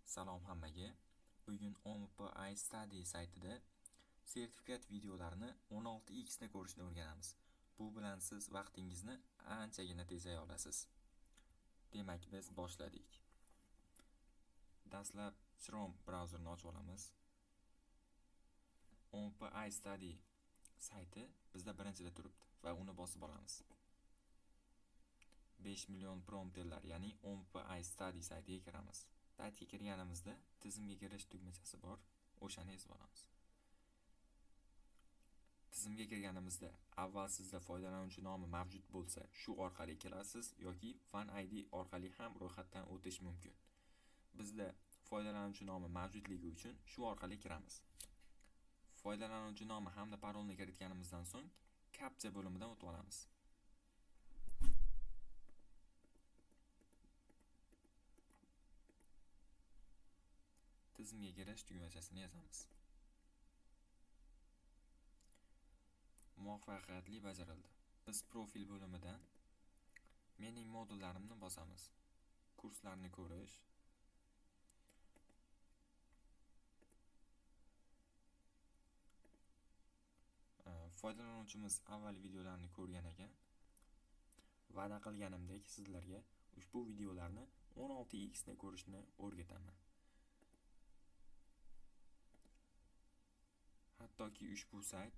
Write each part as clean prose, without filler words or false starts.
Salom hammaga. Bugun OMP iStudy saytida sertifikat videolarini 16x da ko'rishni o'rganamiz. Bu bilan siz vaqtingizni anchagina tejay olasiz. Demak, biz boshladik. Dastlab Chrome brauzerini ochib olamiz. OMP iStudy sayti bizda birinchida turibdi va uni bosib olamiz. 5 million prompterlar, ya'ni OMP iStudy saytiga kiramiz. Saytga kirganimizda tizimga kirish tugmachasi bor, o'shani ezib olamiz. Tizimga kirganimizda avval sizda foydalanuvchi nomi mavjud bo'lsa, shu orqali kirasiz yoki Fan ID orqali ham ro'yxatdan o'tish mumkin. Bizda foydalanuvchi nomi mavjudligi uchun shu orqali kiramiz. Foydalanuvchi nomi hamda parolni kiritganimizdan so'ng captcha bo'limidan o'tib olamiz. Tizimga kirish tugmachasini yozamiz. Muvaffaqiyatli bajarildi. Biz profil bo'limidan mening modullarimni bosamiz. Kurslarni ko'rish, foydalanuvchimiz avval videolarni ko'rgan ekan. Va'da qilganimdek sizlarga ushbu videolarni 16x da ko'rishni o'rgataman. Hattoki ushbu sayt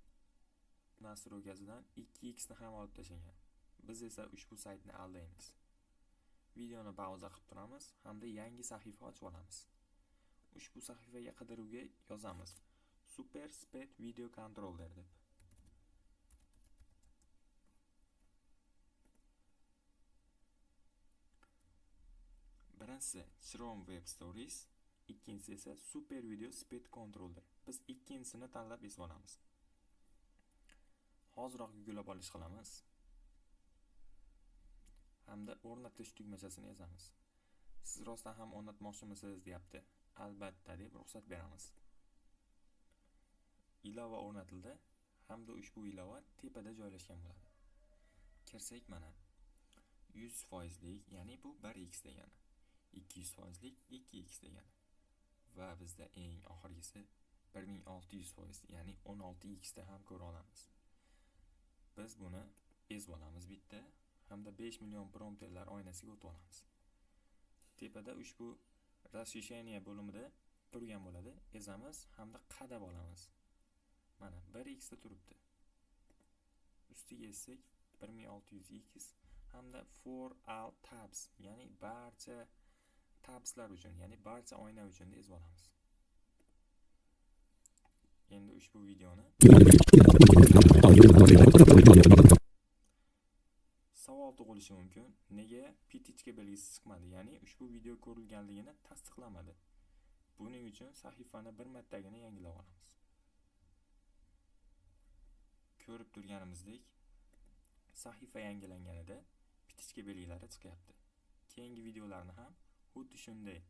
nastroykasidan 2x ni ham olib tashlagan. Biz esa ushbu saytni aldaymiz. Videoni pauza qilib turamiz hamda yangi sahifa ochib olamiz. Ushbu sahifaga qidiruvga yozamiz Super Speed Video Controller deb. Birinchisi Chrome Web Stories, ikkinchisi esa Super Video Speed Controller. Biz ikkinchisini tanlab ezib olamiz. Hoziroq yukilab olish qilamiz. Hamda o'rnatish tugmachasini yozamiz. Siz rostdan ham o'rnatmoqchimisiz deyapti. Albatta deb ruxsat beramiz. Ilova o'rnatildi hamda ushbu ilova tepada joylashgan bo'ladi. Kirsak mana 100%lik, ya'ni bu 1x degani. 200%lik 2x degani. Va bizda eng oxirgisi 1600%, ya'ni 16x da ham ko'ra olamiz. Biz buni ezib olamiz bitta hamda 5 million prompterlar oynasiga o'tib olamiz. Tepada ushbu расширение bo'limida turgan bo'ladi. Ezamiz hamda qadab olamiz. Mana 1x da turibdi. Ustiga ezsak 1600x hamda for all tabs, ya'ni barcha tabslar uchun, ya'ni barcha oyna uchun deb ezib olamiz. Endi ushbu videoni savol tug'ilishi mumkin. Nega pitichka belgisi chiqmadi? Ya'ni ushbu video ko'rilganligini tasdiqlamadi. Buning uchun sahifani bir martagina yangilab olamiz. Ko'rib turganimizdek, sahifa yangilanganida pitichka belgilari chiqyapti. Keyingi videolarni ham xuddi shunday